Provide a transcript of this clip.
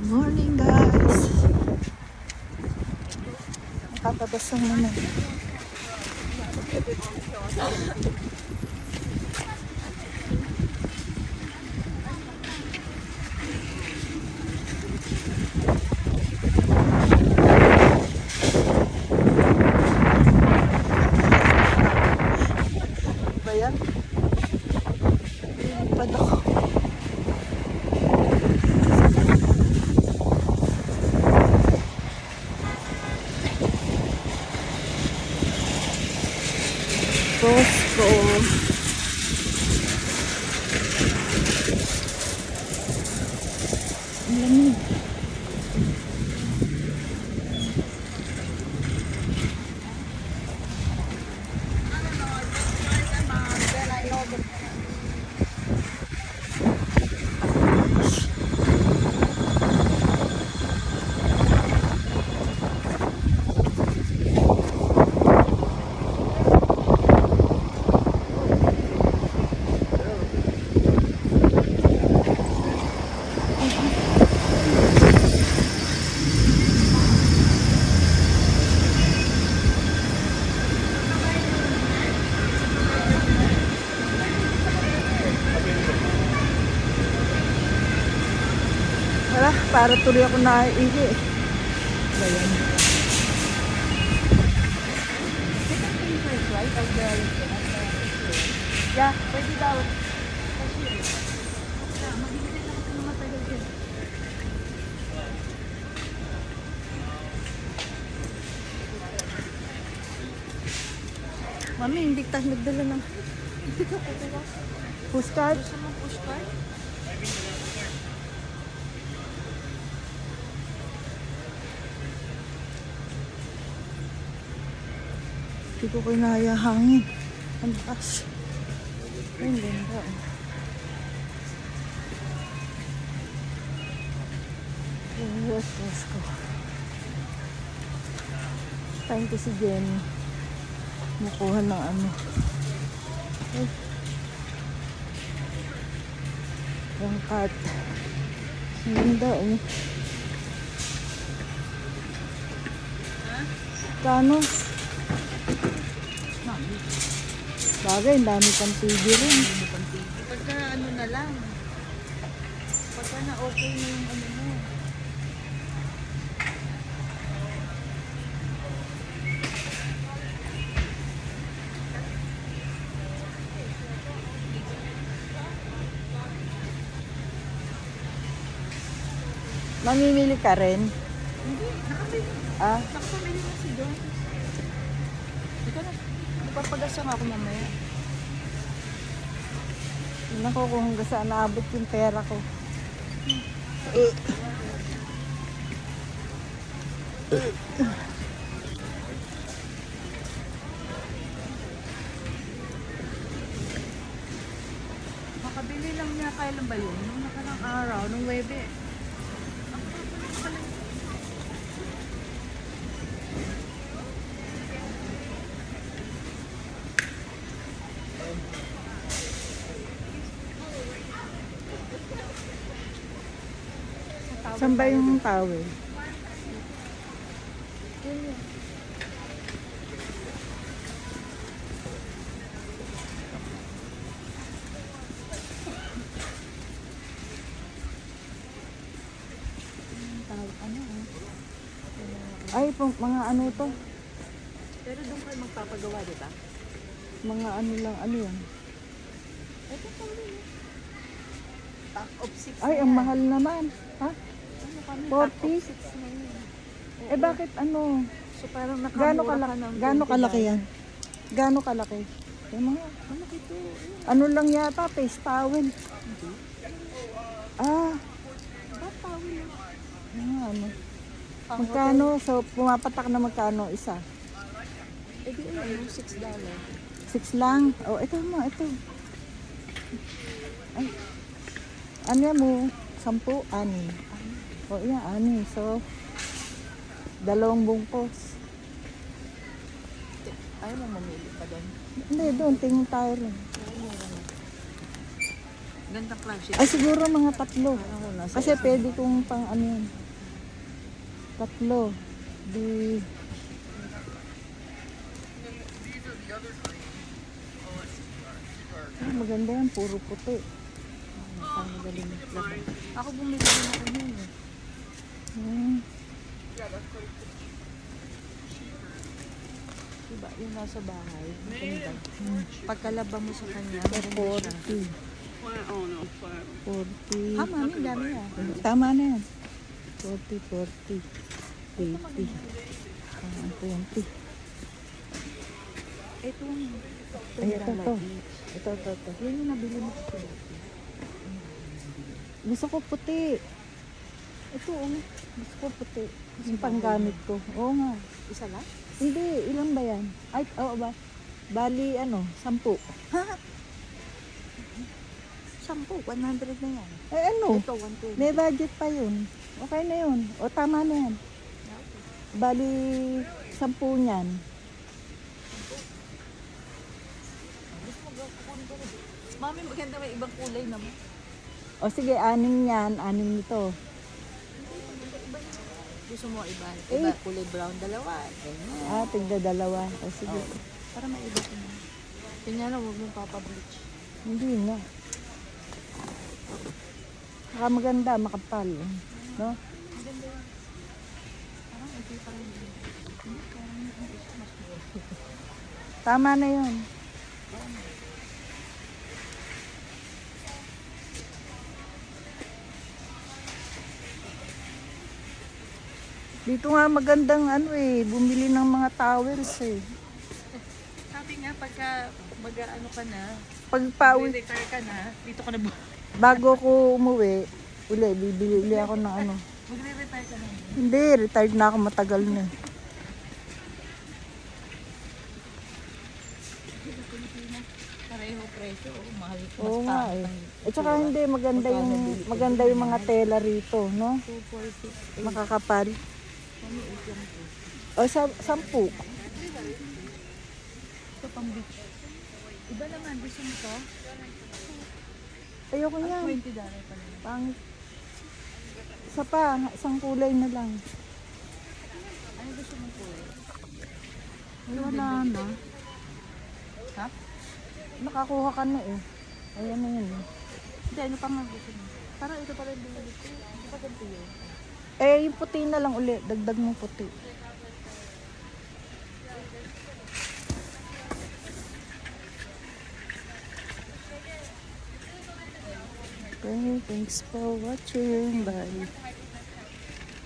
Morning guys. Nakakabasang naman. Ba yan? Lipad ako. Costco. Ang lamig. Wala, para tuloy ako naiihi. Ayan. Yeah, pwede daw. Mami, hindi tayo nagdala ng postcard. Gusto mo pushcart? Hindi ko kinaya hangin. Ang taas. Ay, ang ganda. Yes, let's go. Time ko si Jenny. Mukuha ng ano. Ay. Yung cart. Ang ganda, eh. Kano? Bagay, ang dami pang TV rin. Pagka ano na lang. Pagka na okay na yung ano mo. Mamimili ka rin? Hindi, nakabili. Ah, Nakapamili na si Don. Ikaw na, magpapagasa nga ako mamaya. yun ako kung hanggang saan naabot yung pera ko. Makabili lang niya, kailan ba yun? Nung nakarang araw, nung Webe. Saan ba yung towel? Ay, mga ano to? Pero doon kayo magpapagawa, di ba? Mga ano lang, ano yan? Ito pa rin. Pack of 6 Ay, ang mahal naman. Ha? Ano kami? 40? Pack of 6 na yun. Eh bakit ano? So parang Gaano nakamura ka kalaki? ng Gaano 29. kalaki yan? Gaano kalaki? Yung mga Ano ito? ano lang yata, face towel. Hindi. Ah, Ba't tawin yun? ano? Pang Magkano? So, pumapatak na magkano isa? Eh di ano, $6. 6 lang. Oh, ito mo, ito. Ay. Ano yan mo? 10, 6. Oh, yeah, 6. So, 2 bungkos. Ayaw mo mamili pa doon. Hindi, doon. Tingin tayo rin. Gandang klase. Ay, siguro mga 3. Parang ko Kasi pwede kong pang ano yan. Tatlo. Di... Ah, maganda yan, puro puti. Parang magaling laban. Ako bumili din ako nun eh. Hmm. Diba, yung nasa bahay. Maganda. Pagkalaba mo sa kanya, meron na siya. 40. Ah, mami, dami ah. Tama na yan. 40, 40, 80. 20. Ito Ay, ito. Ito. Yan yung nabili mo sa Gusto ko puti. Ito, gusto ko puti. Yung panggamit ko. Oo nga. isa lang? Hindi, ilan ba yan? Ay, oo ba? Bali, 10. Ha? 10, 100 na yan. Eh, ano? Ito, 120. May budget pa yun. Okay na yun. O, tama na yan. Bali, 10 niyan. Mami, maganda may ibang kulay naman. O, sige, 6 yan. 6 nito. Gusto mo iba? Eh. Iba, kulay brown, dalawa. Ganyan. Tigda 2. O, sige. Para may iba ko na. Kanya na, huwag mong papableach. Hindi nga. Saka maganda, makapal. No? Parang ito pa rin. Tama na yun. Dito nga magandang bumili ng mga towels eh. Sabi nga, pagka mag-ano ka na, Pag pauwi, retire ka na, dito ka na bago ko umuwi, bibili uli ako ng ano. magre-retire ka na. Hindi, retired na ako matagal na. Pareho presyo, mahal. Oo nga eh. At saka hindi, maganda yung mga tela rito, no? 240. Makakapal. O, 10. Ito pang beach. Iba naman, gusto mo to? Ayoko $20 yan. pa lang. Pangit. Isa pa, isang kulay na lang. Ano gusto mong kulay? Wala na. Ha? Nakakuha ka na eh. Ayan na yun. Hindi, ano pa nga gusto mo? Parang ito pa rin binili ko. Hindi pa ganito yun. Eh, yung puti na lang uli. Dagdag mo puti. Okay, thanks for watching. Bye.